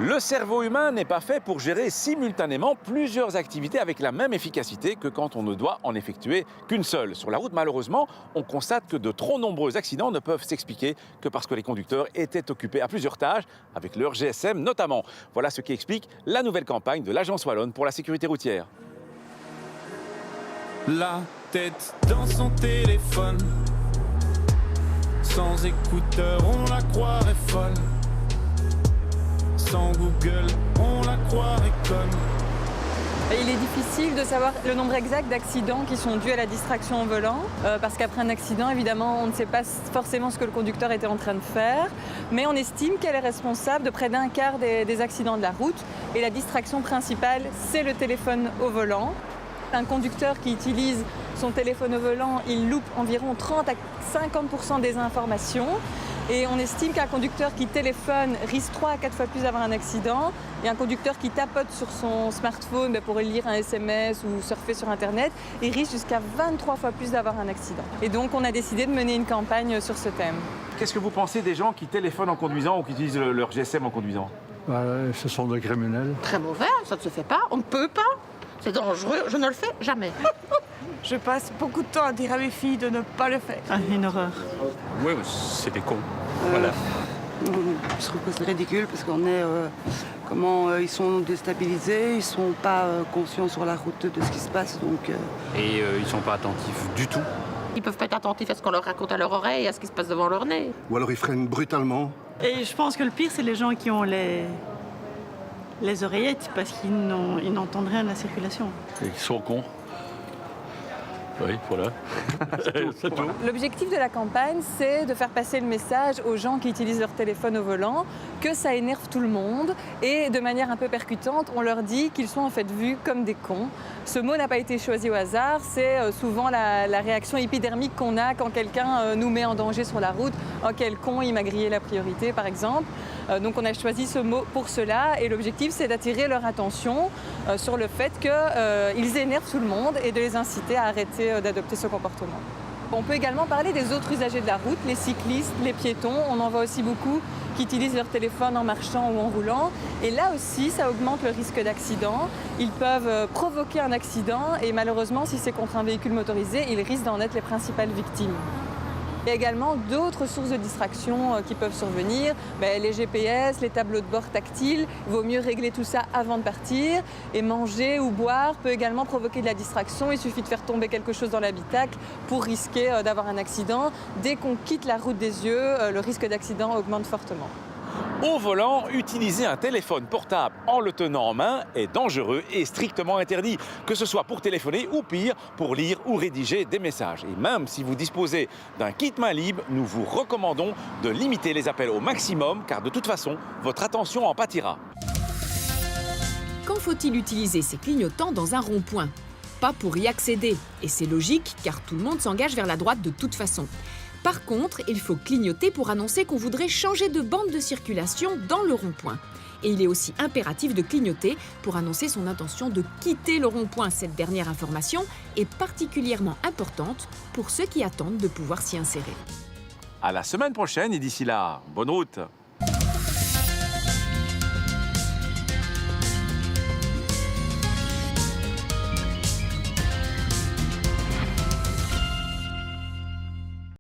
Le cerveau humain n'est pas fait pour gérer simultanément plusieurs activités avec la même efficacité que quand on ne doit en effectuer qu'une seule. Sur la route, malheureusement, on constate que de trop nombreux accidents ne peuvent s'expliquer que parce que les conducteurs étaient occupés à plusieurs tâches, avec leur GSM notamment. Voilà ce qui explique la nouvelle campagne de l'Agence wallonne pour la sécurité routière. La tête dans son téléphone, sans écouteurs, on la croirait folle. Sans Google, on la croirait conne. Il est difficile de savoir le nombre exact d'accidents qui sont dus à la distraction au volant, parce qu'après un accident, évidemment, on ne sait pas forcément ce que le conducteur était en train de faire, mais on estime qu'elle est responsable de près d'un quart des accidents de la route, et la distraction principale, c'est le téléphone au volant. Un conducteur qui utilise son téléphone au volant, il loupe environ 30 à 50% des informations. Et on estime qu'un conducteur qui téléphone risque 3 à 4 fois plus d'avoir un accident. Et un conducteur qui tapote sur son smartphone pour lire un SMS ou surfer sur Internet, il risque jusqu'à 23 fois plus d'avoir un accident. Et donc on a décidé de mener une campagne sur ce thème. Qu'est-ce que vous pensez des gens qui téléphonent en conduisant ou qui utilisent leur GSM en conduisant? Ce sont des criminels. Très mauvais, ça ne se fait pas, on ne peut pas. C'est dangereux, je ne le fais jamais. Je passe beaucoup de temps à dire à mes filles de ne pas le faire. Une horreur. Oui, c'est des cons. Voilà. Je trouve que c'est ridicule parce qu'on est... ils sont déstabilisés, ils sont pas conscients sur la route de ce qui se passe. Donc, Et ils sont pas attentifs du tout. Ils peuvent pas être attentifs à ce qu'on leur raconte à leur oreille, à ce qui se passe devant leur nez. Ou alors ils freinent brutalement. Et je pense que le pire, c'est les gens qui ont les oreillettes parce qu'ils n'entendent rien de la circulation. Ils sont cons. Oui, voilà. C'est tout. L'objectif de la campagne, c'est de faire passer le message aux gens qui utilisent leur téléphone au volant que ça énerve tout le monde et de manière un peu percutante, on leur dit qu'ils sont en fait vus comme des cons. Ce mot n'a pas été choisi au hasard, c'est souvent la réaction épidermique qu'on a quand quelqu'un nous met en danger sur la route. Oh quel con, il m'a grillé la priorité par exemple. Donc on a choisi ce mot pour cela et l'objectif c'est d'attirer leur attention sur le fait qu'ils énervent tout le monde et de les inciter à arrêter d'adopter ce comportement. On peut également parler des autres usagers de la route, les cyclistes, les piétons. On en voit aussi beaucoup qui utilisent leur téléphone en marchant ou en roulant. Et là aussi, ça augmente le risque d'accident. Ils peuvent provoquer un accident et malheureusement, si c'est contre un véhicule motorisé, ils risquent d'en être les principales victimes. Il y a également d'autres sources de distraction qui peuvent survenir. Les GPS, les tableaux de bord tactiles, il vaut mieux régler tout ça avant de partir. Et manger ou boire peut également provoquer de la distraction. Il suffit de faire tomber quelque chose dans l'habitacle pour risquer d'avoir un accident. Dès qu'on quitte la route des yeux, le risque d'accident augmente fortement. Au volant, utiliser un téléphone portable en le tenant en main est dangereux et strictement interdit, que ce soit pour téléphoner ou pire, pour lire ou rédiger des messages. Et même si vous disposez d'un kit main libre, nous vous recommandons de limiter les appels au maximum, car de toute façon, votre attention en pâtira. Quand faut-il utiliser ces clignotants dans un rond-point? Pas pour y accéder, et c'est logique car tout le monde s'engage vers la droite de toute façon. Par contre, il faut clignoter pour annoncer qu'on voudrait changer de bande de circulation dans le rond-point. Et il est aussi impératif de clignoter pour annoncer son intention de quitter le rond-point. Cette dernière information est particulièrement importante pour ceux qui attendent de pouvoir s'y insérer. À la semaine prochaine et d'ici là, bonne route!